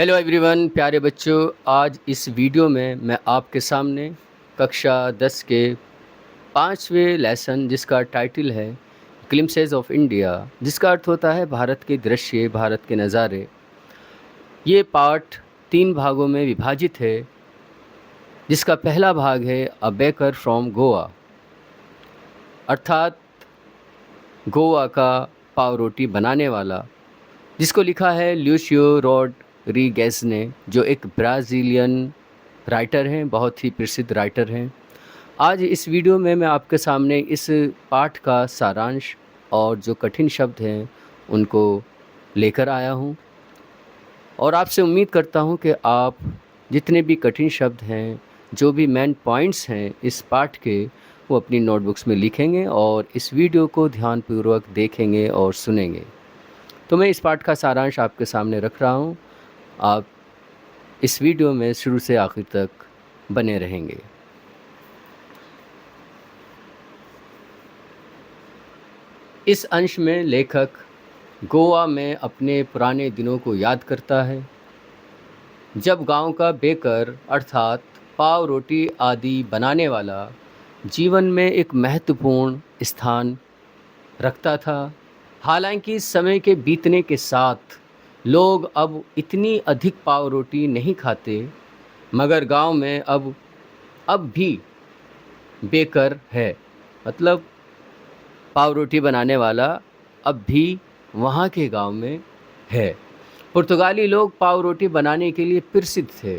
Hello everyone, प्यारे बच्चों। आज इस वीडियो में मैं आपके सामने कक्षा 10 के 5वें लेसन जिसका टाइटल है ग्लिम्पसेस ऑफ इंडिया, जिसका अर्थ होता है भारत के दृश्य, भारत के नज़ारे। ये पाठ 3 भागों में विभाजित है, जिसका पहला भाग है अ बेकर फ्रॉम गोवा, अर्थात गोवा का पाव रोटी बनाने वाला, जिसको लिखा है ल्यूसियो रोड्रिगेज़ ने, जो एक ब्राज़ीलियन राइटर हैं, बहुत ही प्रसिद्ध राइटर हैं। आज इस वीडियो में मैं आपके सामने इस पाठ का सारांश और जो कठिन शब्द हैं उनको लेकर आया हूँ, और आपसे उम्मीद करता हूँ कि आप जितने भी कठिन शब्द हैं, जो भी मेन पॉइंट्स हैं इस पाठ के, वो अपनी नोटबुक्स में लिखेंगे और इस वीडियो को ध्यानपूर्वक देखेंगे और सुनेंगे। तो मैं इस पाठ का सारांश आपके सामने रख रहा हूँ। आप इस वीडियो में शुरू से आखिर तक बने रहेंगे। इस अंश में लेखक गोवा में अपने पुराने दिनों को याद करता है, जब गांव का बेकर अर्थात पाव रोटी आदि बनाने वाला जीवन में एक महत्वपूर्ण स्थान रखता था। हालांकि समय के बीतने के साथ लोग अब इतनी अधिक पाव रोटी नहीं खाते, मगर गांव में अब भी बेकर है, मतलब पाव रोटी बनाने वाला अब भी वहाँ के गांव में है। पुर्तगाली लोग पाव रोटी बनाने के लिए प्रसिद्ध थे।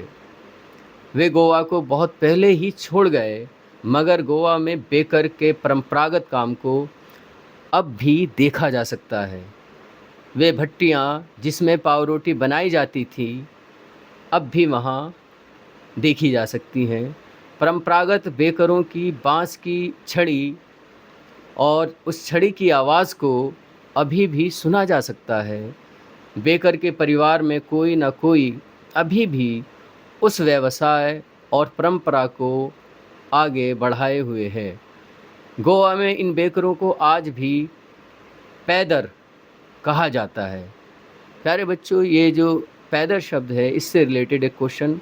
वे गोवा को बहुत पहले ही छोड़ गए, मगर गोवा में बेकर के परंपरागत काम को अब भी देखा जा सकता है। वे भट्टियाँ जिसमें पाव रोटी बनाई जाती थी अब भी वहाँ देखी जा सकती हैं। परंपरागत बेकरों की बांस की छड़ी और उस छड़ी की आवाज़ को अभी भी सुना जा सकता है। बेकर के परिवार में कोई ना कोई अभी भी उस व्यवसाय और परंपरा को आगे बढ़ाए हुए है। गोवा में इन बेकरों को आज भी पैदर कहा जाता है। प्यारे बच्चों, ये जो पैदर शब्द है, इससे रिलेटेड एक क्वेश्चन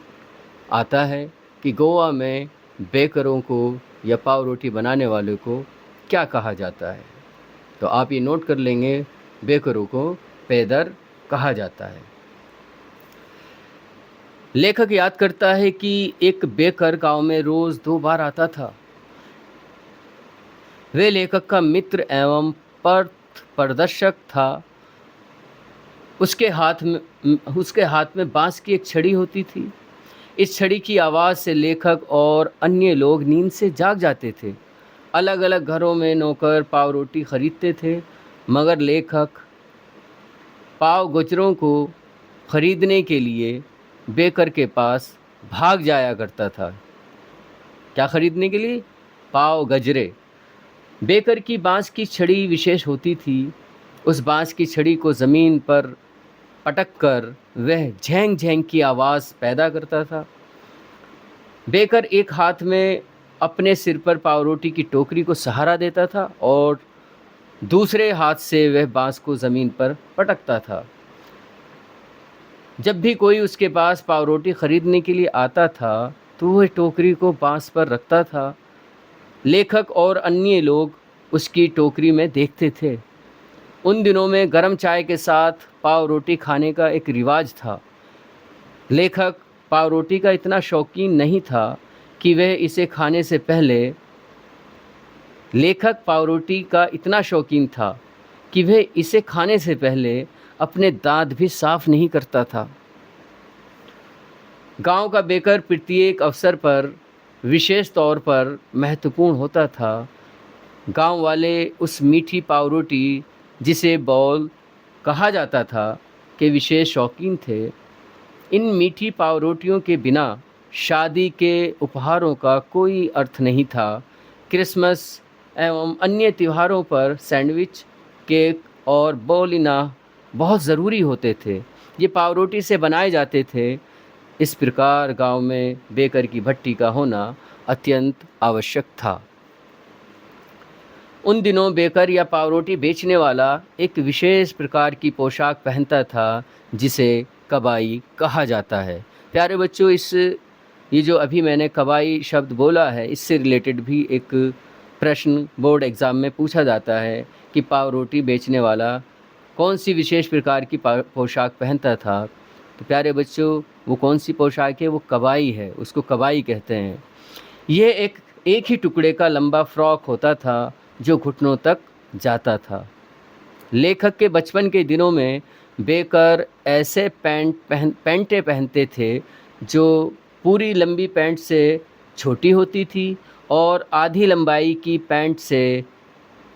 आता है कि गोवा में बेकरों को या पाव रोटी बनाने वाले को क्या कहा जाता है। तो आप ये नोट कर लेंगे, बेकरों को पैदर कहा जाता है। लेखक याद करता है कि एक बेकर गांव में रोज़ 2 बार आता था। वे लेखक का मित्र एवं पथ प्रदर्शक था। उसके हाथ में बांस की एक छड़ी होती थी। इस छड़ी की आवाज़ से लेखक और अन्य लोग नींद से जाग जाते थे। अलग अलग घरों में नौकर पाव रोटी खरीदते थे, मगर लेखक पाव गुजरों को खरीदने के लिए बेकर के पास भाग जाया करता था। क्या खरीदने के लिए? पाव गजरे। बेकर की बांस की छड़ी विशेष होती थी। उस बांस की छड़ी को ज़मीन पर पटक कर वह झैंग झैंग की आवाज़ पैदा करता था। बेकर एक हाथ में अपने सिर पर पाव रोटी की टोकरी को सहारा देता था और दूसरे हाथ से वह बांस को ज़मीन पर पटकता था। जब भी कोई उसके पास पाव रोटी खरीदने के लिए आता था तो वह टोकरी को बांस पर रखता था। लेखक और अन्य लोग उसकी टोकरी में देखते थे। उन दिनों में गरम चाय के साथ पाव रोटी खाने का एक रिवाज था। लेखक पाव रोटी का इतना शौकीन नहीं था कि वह इसे खाने से पहले लेखक पाव रोटी का इतना शौकीन था कि वह इसे खाने से पहले अपने दांत भी साफ नहीं करता था। गांव का बेकर प्रत्येक अवसर पर विशेष तौर पर महत्वपूर्ण होता था। गांव वाले उस मीठी पाव रोटी, जिसे बॉल कहा जाता था, के विशेष शौकीन थे। इन मीठी पाव रोटियों के बिना शादी के उपहारों का कोई अर्थ नहीं था। क्रिसमस एवं अन्य त्योहारों पर सैंडविच, केक और बोलिना बहुत ज़रूरी होते थे। ये पाव रोटी से बनाए जाते थे। इस प्रकार गांव में बेकर की भट्टी का होना अत्यंत आवश्यक था। उन दिनों बेकर या पाव रोटी बेचने वाला एक विशेष प्रकार की पोशाक पहनता था, जिसे कबाई कहा जाता है। प्यारे बच्चों, ये जो अभी मैंने कबाई शब्द बोला है, इससे रिलेटेड भी एक प्रश्न बोर्ड एग्ज़ाम में पूछा जाता है कि पाव रोटी बेचने वाला कौन सी विशेष प्रकार की पोशाक पहनता था। तो प्यारे बच्चों, वो कौन सी पोशाक है? वो कबाई है, उसको कबाई कहते हैं। ये एक ही टुकड़े का लंबा फ्रॉक होता था जो घुटनों तक जाता था। लेखक के बचपन के दिनों में बेकर ऐसे पैंटें पहनते थे जो पूरी लंबी पैंट से छोटी होती थी और आधी लंबाई की पैंट से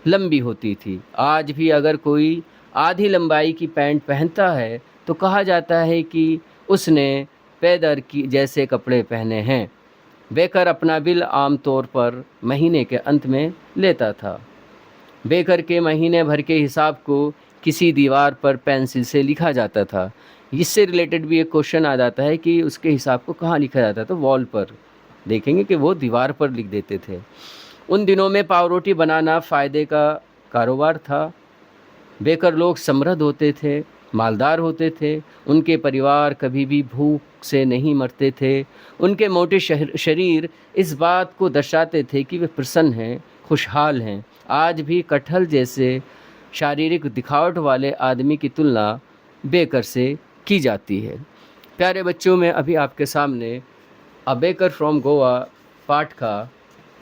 लंबी होती थी। आज भी अगर कोई आधी लंबाई की पैंट पहनता है तो कहा जाता है कि उसने पैदर की जैसे कपड़े पहने हैं। बेकर अपना बिल आमतौर पर महीने के अंत में लेता था। बेकर के महीने भर के हिसाब को किसी दीवार पर पेंसिल से लिखा जाता था। इससे रिलेटेड भी एक क्वेश्चन आ जाता है कि उसके हिसाब को कहाँ लिखा जाता था? वॉल पर। देखेंगे कि वो दीवार पर लिख देते थे। उन दिनों में पाव रोटी बनाना फ़ायदे का कारोबार था। बेकर लोग समृद्ध होते थे, मालदार होते थे। उनके परिवार कभी भी भूख से नहीं मरते थे। उनके मोटे शरीर इस बात को दर्शाते थे कि वे प्रसन्न हैं, खुशहाल हैं। आज भी कटहल जैसे शारीरिक दिखावट वाले आदमी की तुलना बेकर से की जाती है। प्यारे बच्चों, मैं अभी आपके सामने अ बेकर फ्रॉम गोवा पाठ का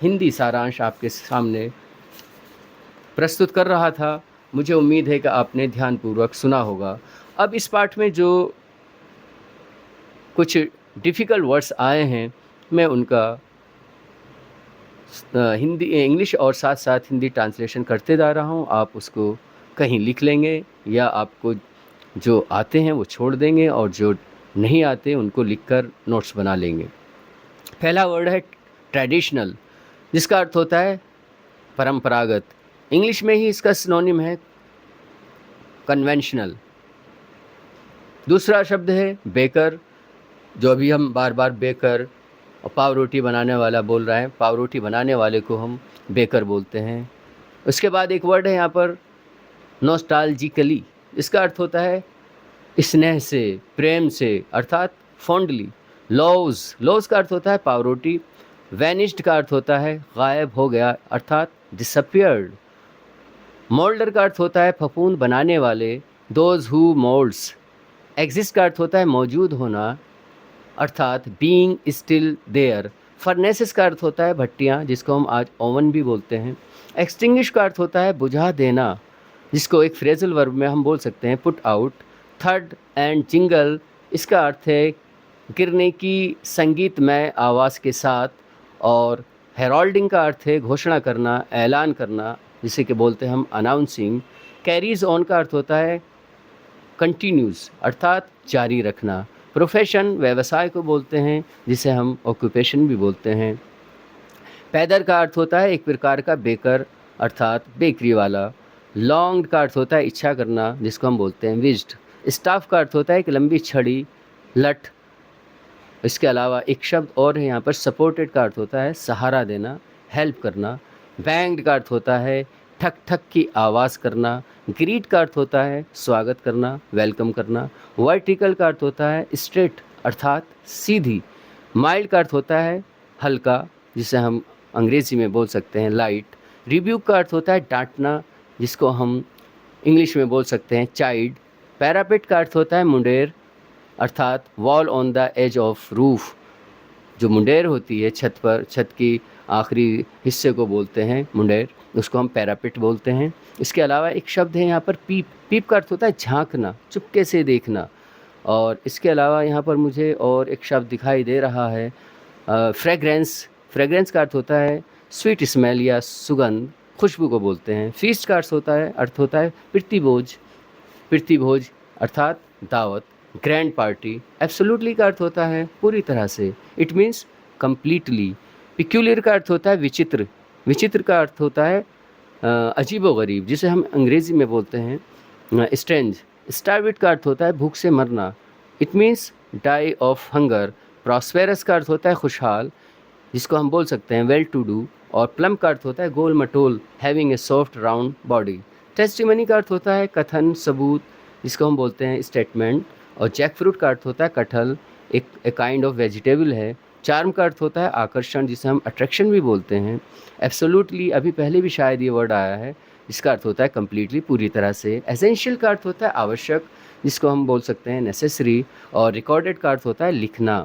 हिंदी सारांश आपके सामने प्रस्तुत कर रहा था। मुझे उम्मीद है कि आपने ध्यानपूर्वक सुना होगा। अब इस पाठ में जो कुछ डिफ़िकल्ट वर्ड्स आए हैं, मैं उनका हिंदी इंग्लिश और साथ साथ हिंदी ट्रांसलेशन करते जा रहा हूँ। आप उसको कहीं लिख लेंगे या आपको जो आते हैं वो छोड़ देंगे और जो नहीं आते उनको लिखकर नोट्स बना लेंगे। पहला वर्ड है ट्रेडिशनल, जिसका अर्थ होता है परंपरागत। इंग्लिश में ही इसका सिनोनिम है कन्वेंशनल। दूसरा शब्द है बेकर, जो अभी हम बार बार बेकर और पाव रोटी बनाने वाला बोल रहा है। पाव रोटी बनाने वाले को हम बेकर बोलते हैं। उसके बाद एक वर्ड है यहाँ पर नॉस्टैल्जिकली, इसका अर्थ होता है स्नेह से, प्रेम से, अर्थात फॉन्डली। लॉज का अर्थ होता है पाव रोटी। वैनिश्ड का अर्थ होता है गायब हो गया, अर्थात डिसअपियर्ड। मोल्डर का अर्थ होता है फफूंद बनाने वाले, दोज हु मोल्ड्स। एग्जिस्ट का अर्थ होता है मौजूद होना, अर्थात बीइंग स्टिल देयर। फर्नेसेस का अर्थ होता है भट्टियाँ, जिसको हम आज ओवन भी बोलते हैं। एक्सटिंग्विश का अर्थ होता है बुझा देना, जिसको एक फ्रेजल वर्ब में हम बोल सकते हैं put out. Third and jingle, इसका अर्थ है गिरने की संगीतमय आवाज़ के साथ। और हेराल्डिंग का अर्थ है घोषणा करना, ऐलान करना, जिसे कि बोलते हैं हम अनाउंसिंग। कैरीज ऑन का अर्थ होता है कंटिन्यूस, अर्थात जारी रखना। प्रोफेशन व्यवसाय को बोलते हैं, जिसे हम ऑक्यूपेशन भी बोलते हैं। पैदर का अर्थ होता है एक प्रकार का बेकर, अर्थात बेकरी वाला। लॉन्ग का अर्थ होता है इच्छा करना, जिसको हम बोलते हैं विज्ड। स्टाफ का अर्थ होता है एक लंबी छड़ी, लठ। इसके अलावा एक शब्द और है यहाँ पर, सपोर्टेड का अर्थ होता है सहारा देना, हेल्प करना। बैंग्ड का अर्थ होता है ठक ठक की आवाज़ करना। ग्रीट का अर्थ होता है स्वागत करना, वेलकम करना। वर्टिकल का अर्थ होता है स्ट्रेट, अर्थात सीधी। माइल्ड का अर्थ होता है हल्का, जिसे हम अंग्रेज़ी में बोल सकते हैं लाइट। रिब्यूक का अर्थ होता है डांटना, जिसको हम इंग्लिश में बोल सकते हैं चाइल्ड। पैरापेट का अर्थ होता है मुंडेर, अर्थात wall on the edge of roof. जो मुंडेर होती है छत पर, छत की आखिरी हिस्से को बोलते हैं मुंडेर, उसको हम पैरापेट बोलते हैं। इसके अलावा एक शब्द है यहाँ पर पीप। पीप का अर्थ होता है झांकना, चुपके से देखना। और इसके अलावा यहाँ पर मुझे और एक शब्द दिखाई दे रहा है फ्रेग्रेंस। फ्रेग्रेंस का अर्थ होता है स्वीट स्मेल या सुगंध, खुशबू को बोलते हैं। फीस्ट का अर्थ होता है प्रीतिभोज। प्रीतिभोज अर्थात दावत। Grand party. एब्सोल्युटली का अर्थ होता है पूरी तरह से, इट मीन्स कम्प्लीटली। पिक्यूलियर का अर्थ होता है विचित्र। विचित्र का अर्थ होता है अजीबोगरीब, जिसे हम अंग्रेज़ी में बोलते हैं स्ट्रेंज। स्टार्विट का अर्थ होता है भूख से मरना, it means die of hunger. Prosperous का अर्थ होता है खुशहाल, जिसको हम बोल सकते हैं वेल टू डू। और प्लम का अर्थ होता है गोल मटोल, having a soft round body. Testimony का अर्थ होता है कथन, सबूत, जिसको हम बोलते हैं स्टेटमेंट। और जैक फ्रूट का अर्थ होता है कटहल, एक काइंड ऑफ वेजिटेबल है। चार्म का अर्थ होता है आकर्षण, जिसे हम अट्रैक्शन भी बोलते हैं। एब्सोल्युटली अभी पहले भी शायद ये वर्ड आया है, जिसका अर्थ होता है कंप्लीटली, पूरी तरह से। एसेंशियल का अर्थ होता है आवश्यक, जिसको हम बोल सकते हैं नेसेसरी। और रिकॉर्डेड का अर्थ होता है लिखना,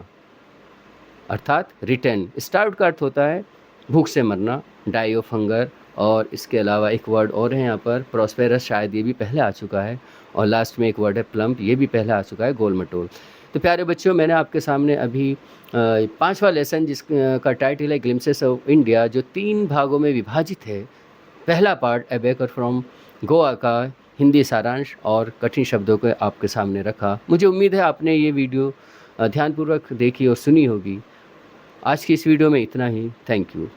अर्थात रिटन। स्टार्व्ड का अर्थ होता है भूख से मरना, डाई ऑफ हंगर। और इसके अलावा एक वर्ड और है यहाँ पर, प्रॉस्पेरस, शायद ये भी पहले आ चुका है। और लास्ट में एक वर्ड है प्लम्प, ये भी पहले आ चुका है, गोल मटोल। तो प्यारे बच्चों, मैंने आपके सामने अभी 5वां लेसन जिसका टाइटल है ग्लिम्सेस ऑफ इंडिया, जो 3 भागों में विभाजित है। पहला पार्ट अबेकर फ्रॉम गोवा का हिंदी सारांश और कठिन शब्दों को आपके सामने रखा। मुझे उम्मीद है आपने ये वीडियो ध्यानपूर्वक देखी और सुनी होगी। आज की इस वीडियो में इतना ही। Thank you.